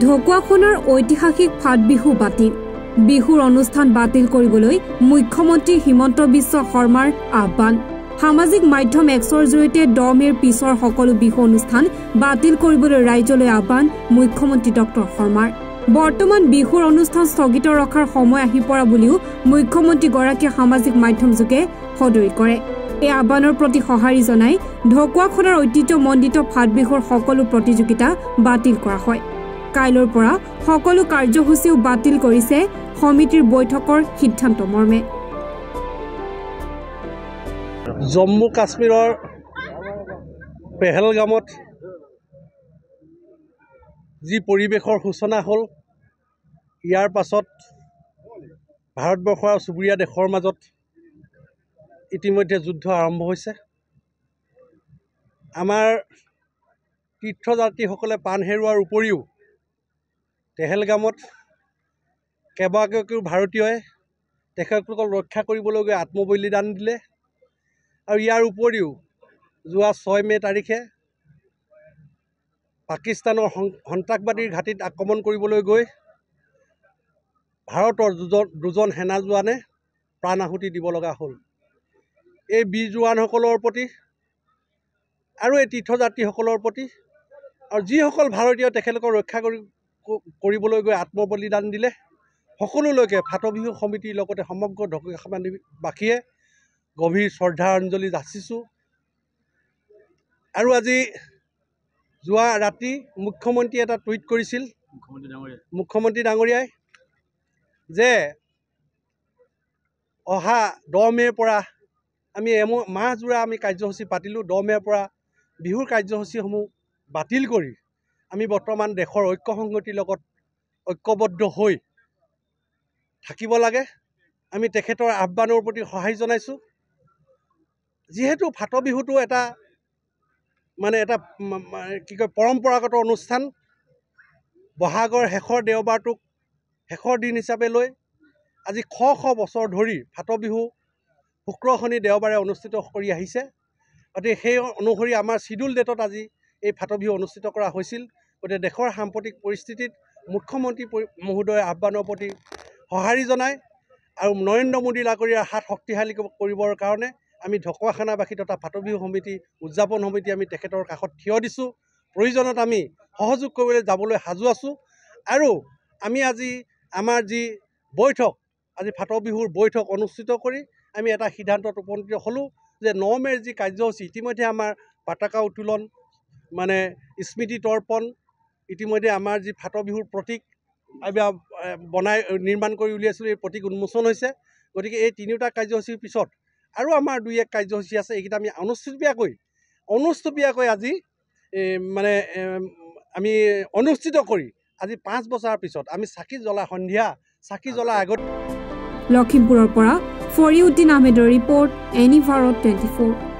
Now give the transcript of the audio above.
ঢকুৱাখনৰ ঐতিহাসিক ফাট বিহু বাতিল বিহুৰ অনুষ্ঠান বাতিল কৰিবলৈ মুখ্যমন্ত্ৰী হিমন্ত বিশ্ব শৰ্মাৰ আহ্বান সামাজিক মাধ্যম এক্সৰ জৰিয়তে 10 মেৰ পিছৰ সকলো বিহু অনুষ্ঠান বাতিল কৰিবলৈ ৰাজ্যলৈ আহ্বান মুখ্যমন্ত্ৰী ডক্টৰ শৰ্মাৰ বৰ্তমান বিহুৰ অনুষ্ঠান স্থগিত ৰখাৰ সময় আহি পৰা বুলিও মুখ্যমন্ত্ৰী গৰাকীয়ে সামাজিক মাধ্যম যোগে সদৰি কৰে এই আহ্বানৰ প্ৰতি সঁহাৰি জনাই ঢকুৱাখনৰ ঐতিহ্যমণ্ডিত ফাট বিহুৰ সকলো প্ৰতিযোগিতা বাতিল কৰা হয় কাইলৰ পৰা সকলো কাৰ্যসূচীও বাতিল কৰিছে সমিতিৰ বৈঠকৰ সিদ্ধান্ত মৰ্মে জম্মু কাশ্মীৰৰ পেহেলগামত যি পৰিৱেশৰ সূচনা হ'ল ইয়াৰ পাছত ভাৰতবৰ্ষৰ আৰু চুবুৰীয়া দেশৰ মাজত ইতিমধ্যে যুদ্ধ আৰম্ভ হৈছে আমাৰ তীৰ্থযাত্ৰীসকলে প্ৰাণ হেৰুৱাৰ উপৰিও পেহেলগামত কেইবাগৰাকীও ভাৰতীয়ই তেখেতলোকক ৰক্ষা কৰিবলৈ গৈ আত্মবলিদান দিলে আৰু ইয়াৰ উপৰিও যোৱা 6 মে তাৰিখে পাকিস্তানৰ সন্ত্ৰাসবাদীৰ ঘাটিত আক্ৰমণ কৰিবলৈ গৈ ভাৰতৰ দুজন সেনা জোৱানে প্ৰাণ আহুতি দিব লগা হ'ল এই বীৰ জোৱানসকলৰ প্ৰতি আৰু এই তীৰ্থযাত্ৰীসকলৰ প্ৰতি আৰু যিসকল ভাৰতীয় তেখেতলোকক ৰক্ষা কৰিবলৈ গৈ আত্মবলিদান দিলে সকলোলৈকে ফাট বিহু সমিতিৰ লগতে সমগ্ৰ ঢকুৱাখানাবাসীয়ে গভীৰ শ্ৰদ্ধাঞ্জলি যাচিছোঁ আৰু আজি যোৱা ৰাতি মুখ্যমন্ত্ৰী এটা টুইট কৰিছিল মুখ্যমন্ত্ৰী ডাঙৰীয়াই যে অহা 10 মেৰ পৰা আমি মাহজোৰা আমি কাৰ্যসূচী পাতিলোঁ 10 মেৰ পৰা বিহুৰ কাৰ্যসূচীসমূহ বাতিল কৰি আমি বৰ্তমান দেশৰ ঐক্য সংহতিৰ লগত ঐক্যবদ্ধ হৈ থাকিব লাগে আমি তেখেতৰ আহ্বানৰ প্ৰতি সঁহাৰি জনাইছোঁ যিহেতু ফাট বিহুটো এটা কি কয় পৰম্পৰাগত অনুষ্ঠান বহাগৰ শেষৰ দেওবাৰটোক শেষৰ দিন হিচাপে লৈ আজি শ বছৰ ধৰি ফাট বিহু শুক্ৰ শনি দেওবাৰে অনুষ্ঠিত কৰি আহিছে গতিকে সেই অনুসৰি আমাৰ চিডুল ডেটত আজি এই ফাট বিহু অনুষ্ঠিত কৰা হৈছিল গতিকে দেশৰ সাম্প্ৰতিক পৰিস্থিতিত মুখ্যমন্ত্ৰী মহোদয়ৰ আহ্বানৰ প্ৰতি সঁহাৰি জনাই আৰু নৰেন্দ্ৰ মোদী ডাঙৰীয়াৰ হাত শক্তিশালী কৰিবৰ কাৰণে আমি ঢকুৱাখানাবাসী তথা ফাট বিহু সমিতি উদযাপন সমিতি আমি তেখেতৰ কাষত থিয় দিছোঁ প্ৰয়োজনত আমি সহযোগ কৰিবলৈ যাবলৈ সাজু আছোঁ আৰু আমি আজি আমাৰ যি বৈঠক আজি ফাট বিহুৰ বৈঠক অনুষ্ঠিত কৰি আমি এটা সিদ্ধান্তত উপনীত হ'লোঁ যে 9 মেৰ যি কাৰ্যসূচী ইতিমধ্যে আমাৰ পতাকা উত্তোলন স্মৃতি তৰ্পণ ইতিমধ্যে আমাৰ যি ফাট বিহুৰ প্ৰতীক নিৰ্মাণ কৰি উলিয়াইছিলোঁ এই প্ৰতীক উন্মোচন হৈছে গতিকে এই তিনিওটা কাৰ্যসূচীৰ পিছত আৰু আমাৰ 2-1 কাৰ্যসূচী আছে এইকেইটা আমি অনুষ্টুপীয়াকৈ আজি আমি অনুষ্ঠিত কৰি আজি 5 বছৰৰ পিছত আমি চাকি জ্বলা আগত লখিমপুৰৰ পৰা ফৰিউদ্দিন আহমেদৰ ৰিপৰ্ট এনি ভাৰত 24